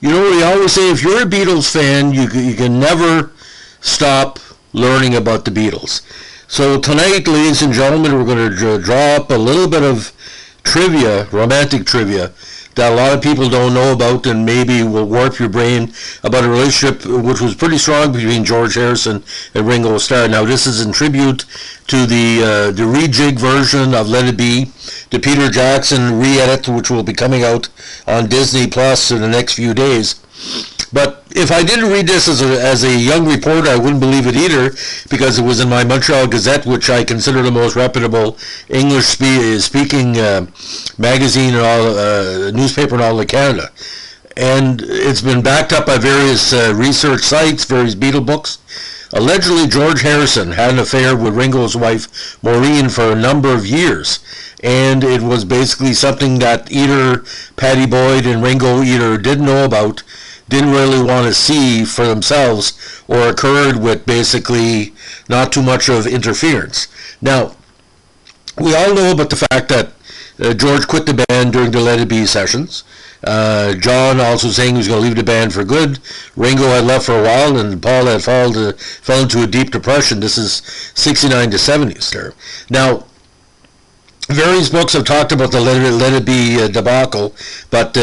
You know, we always say if you're a Beatles fan, you can never stop learning about the Beatles. So tonight, ladies and gentlemen, we're going to draw up a little bit of trivia, romantic trivia, that a lot of people don't know about, and maybe will warp your brain about a relationship which was pretty strong between George Harrison and Ringo Starr. Now, this is in tribute to the rejig version of Let It Be, the Peter Jackson re-edit, which will be coming out on Disney Plus in the next few days. But if I didn't read this as a young reporter, I wouldn't believe it either, because it was in my Montreal Gazette, which I consider the most reputable English-speaking magazine and all, newspaper in all of Canada. And it's been backed up by various research sites, various Beatle books. Allegedly, George Harrison had an affair with Ringo's wife, Maureen, for a number of years. And it was basically something that either Pattie Boyd and Ringo either didn't know about, didn't really want to see for themselves, or occurred with basically not too much of interference. Now, we all know about the fact that George quit the band during the Let It Be sessions. John also saying he was going to leave the band for good. Ringo had left for a while, and Paul had fell into a deep depression. This is 69 to 70s there. Now, various books have talked about the Let It Be debacle, but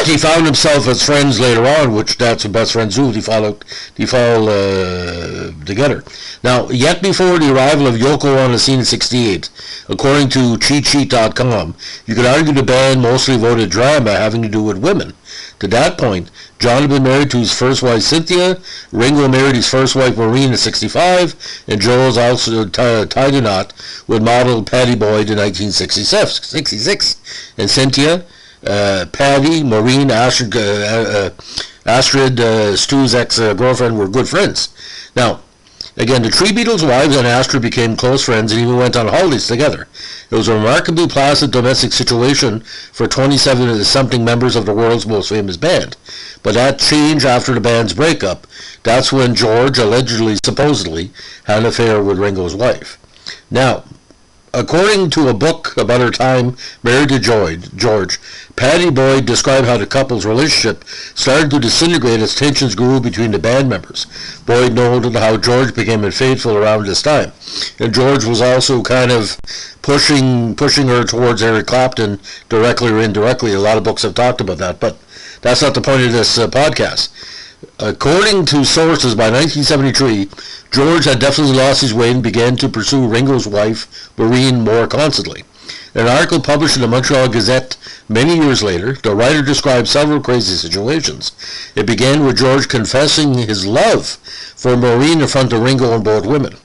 he found himself as friends later on, which that's what best friends do. They fall together. Now, yet before the arrival of Yoko on the scene in 68, according to CheatSheet.com, you could argue the band mostly voted drama having to do with women. To that point, John had been married to his first wife Cynthia, Ringo married his first wife Maureen in 65, and Joe was also tied a knot with model Pattie Boyd in 1966. And Cynthia, Pattie, Maureen, Astrid, Stu's ex-girlfriend, were good friends. Now, again, the three Beatles' wives and Astrid became close friends and even went on holidays together. It was a remarkably placid domestic situation for 27-something members of the world's most famous band. But that changed after the band's breakup. That's when George supposedly, had an affair with Ringo's wife. Now, according to a book about her time married to George, Pattie Boyd described how the couple's relationship started to disintegrate as tensions grew between the band members. Boyd noted how George became unfaithful around this time, and George was also kind of pushing her towards Eric Clapton, directly or indirectly. A lot of books have talked about that, but that's not the point of this podcast. According to sources, by 1973, George had definitely lost his way and began to pursue Ringo's wife, Maureen, more constantly. In an article published in the Montreal Gazette many years later, the writer described several crazy situations. It began with George confessing his love for Maureen in front of Ringo and both women.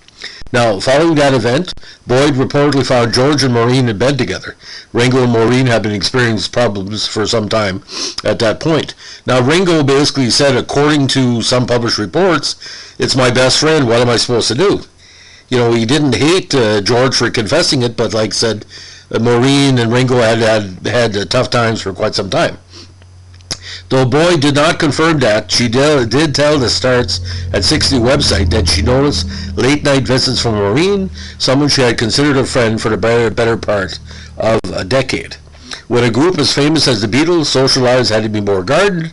Now, following that event, Boyd reportedly found George and Maureen in bed together. Ringo and Maureen had been experiencing problems for some time at that point. Now, Ringo basically said, according to some published reports, "It's my best friend, what am I supposed to do?" You know, he didn't hate George for confessing it, but like I said, Maureen and Ringo had tough times for quite some time. Though Boyd did not confirm that, she did tell the Starts at 60 website that she noticed late-night visits from Maureen, someone she had considered a friend for the better part of a decade. When a group as famous as the Beatles, social lives had to be more guarded.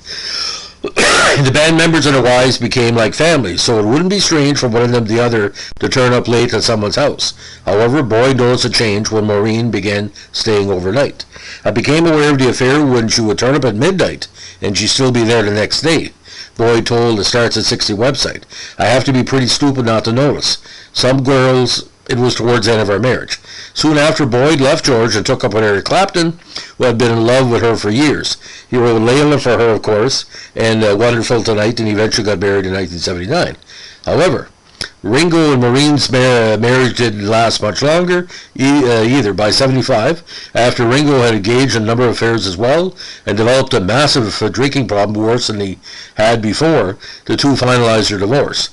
The band members and their wives became like family, so it wouldn't be strange for one of them or the other to turn up late at someone's house. However, Boyd noticed a change when Maureen began staying overnight. I became aware of the affair when she would turn up at midnight, and she'd still be there the next day. Boyd told the Starts at 60 website, "I have to be pretty stupid not to notice. Some girls, it was towards the end of our marriage." Soon after, Boyd left George and took up with Eric Clapton, who had been in love with her for years. He wrote Layla for her, of course, and Wonderful Tonight, and eventually got married in 1979. However, Ringo and Maureen's marriage didn't last much longer either. By 75, after Ringo had engaged in a number of affairs as well and developed a massive drinking problem worse than he had before, the two finalized their divorce.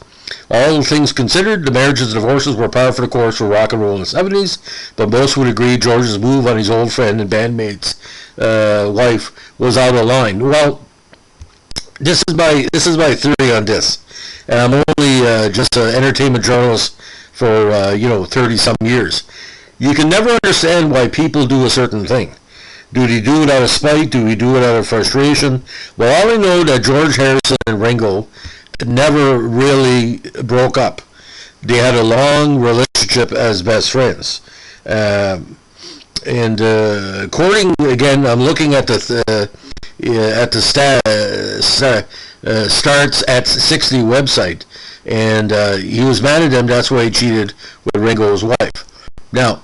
All things considered, the marriages and divorces were par for the course for rock and roll in the 70s, but most would agree George's move on his old friend and bandmate's wife was out of line. Well, this is my theory on this, and I'm only just an entertainment journalist for 30-some years. You can never understand why people do a certain thing. Do he do it out of spite? Do he do it out of frustration? Well, all I know that George Harrison and Ringo never really broke up. They had a long relationship as best friends. And according, again, I'm looking at the Starts at 60 website, and he was mad at them. That's why he cheated with Ringo's wife. Now,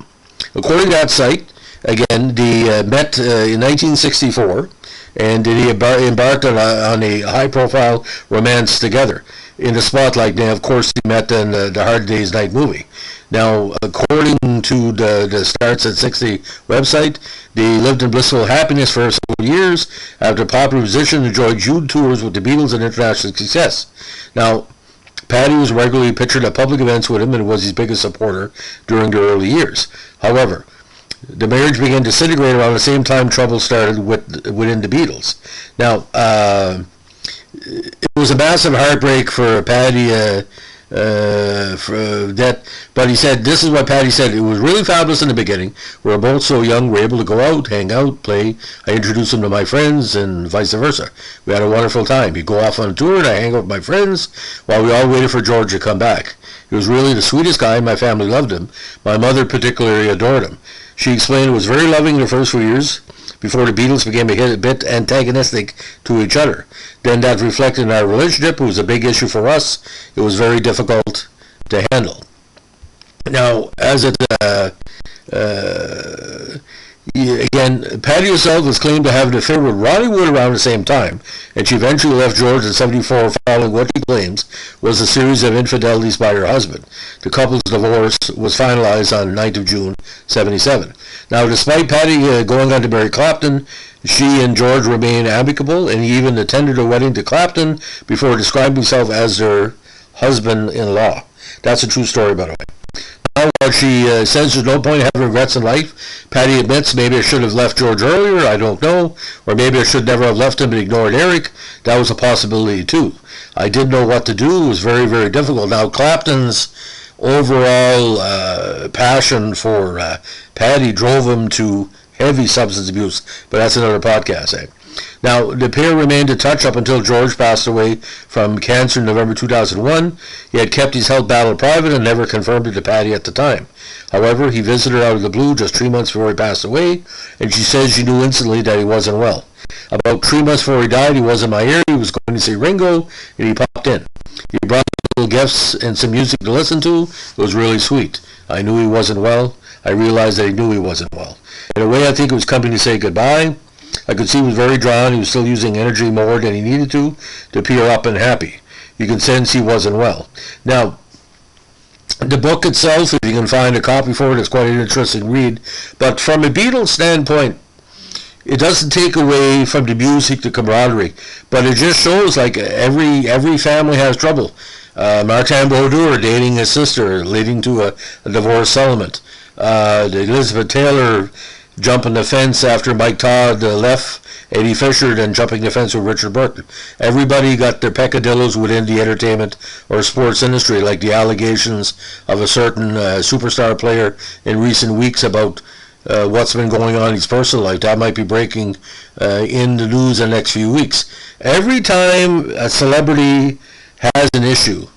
according to that site, again, they met in 1964, and he embarked on a high-profile romance together in the spotlight. Now, of course, they met in the Hard Day's Night movie. Now, according to the Starts at 60 website, they lived in blissful happiness for several years. After popular musician, enjoyed huge tours with the Beatles and international success. Now, Paddy was regularly pictured at public events with him and was his biggest supporter during the early years. However, the marriage began to disintegrate around the same time trouble started within the Beatles. Now, it was a massive heartbreak for Paddy for that, but he said, this is what Paddy said: it was really fabulous in the beginning. We were both so young, we were able to go out, hang out, play. I introduced him to my friends and vice versa. We had a wonderful time. He'd go off on a tour and I hang out with my friends while we all waited for George to come back. He was really the sweetest guy. My family loved him. My mother particularly adored him. She explained it was very loving in the first few years before the Beatles became a bit antagonistic to each other. Then that reflected in our relationship. It was a big issue for us. It was very difficult to handle. Now, as it again, Paddy herself was claimed to have an affair with Ronnie Wood around the same time, and she eventually left George in '74 following what she claims was a series of infidelities by her husband. The couple's divorce was finalized on 9th of June '77. Now, despite Paddy going on to marry Clapton, she and George remained amicable, and he even attended a wedding to Clapton before describing himself as their husband-in-law. That's a true story, by the way. Now, while she says there's no point in having regrets in life, Paddy admits, maybe I should have left George earlier, I don't know, or maybe I should never have left him and ignored Eric. That was a possibility too. I didn't know what to do. It was very, very difficult. Now, Clapton's overall passion for Paddy drove him to heavy substance abuse, but that's another podcast, eh? Now, the pair remained in touch up until George passed away from cancer in November 2001. He had kept his health battle private and never confirmed it to Paddy at the time. However, he visited her out of the blue just 3 months before he passed away, and she says she knew instantly that he wasn't well. About 3 months before he died, he was in my area. He was going to see Ringo, and he popped in. He brought little gifts and some music to listen to. It was really sweet. I knew he wasn't well. I realized that he knew he wasn't well. In a way, I think it was coming to say goodbye. I could see he was very drawn. He was still using energy more than he needed to appear up and happy. You can sense he wasn't well. Now, the book itself, if you can find a copy for it, it's quite an interesting read. But from a Beatles standpoint, it doesn't take away from the music, the camaraderie, but it just shows like every family has trouble. Martin Brodeur dating his sister, leading to a divorce settlement. Elizabeth Taylor jumping the fence after Mike Todd left, Eddie Fisher, then jumping the fence with Richard Burton. Everybody got their peccadillos within the entertainment or sports industry, like the allegations of a certain superstar player in recent weeks about what's been going on in his personal life. That might be breaking in the news in the next few weeks. Every time a celebrity has an issue,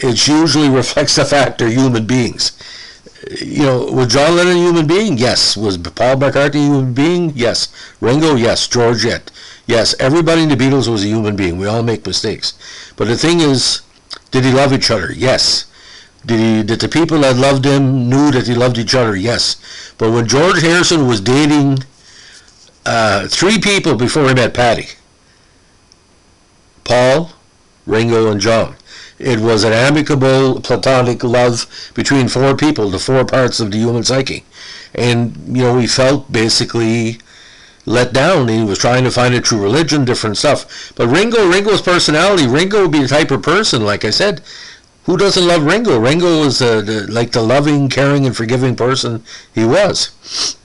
it usually reflects the fact they're human beings. You know, was John Lennon a human being? Yes. Was Paul McCartney a human being? Yes. Ringo? Yes. George? Yes. Everybody in the Beatles was a human being. We all make mistakes. But the thing is, did he love each other? Yes. Did the people that loved him knew that they loved each other? Yes. But when George Harrison was dating 3 people before he met Paddy, Paul, Ringo, and John, it was an amicable, platonic love between 4 people, the 4 parts of the human psyche. And, you know, he felt basically let down. He was trying to find a true religion, different stuff. But Ringo's personality, Ringo would be the type of person, like I said, who doesn't love Ringo? Ringo is like the loving, caring, and forgiving person he was.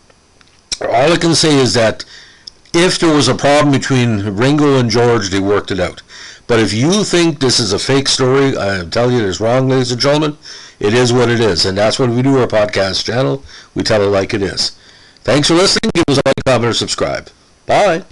All I can say is that if there was a problem between Ringo and George, they worked it out. But if you think this is a fake story, I tell you it's wrong, ladies and gentlemen. It is what it is, and that's what we do our podcast channel. We tell it like it is. Thanks for listening. Give us a like, comment, or subscribe. Bye.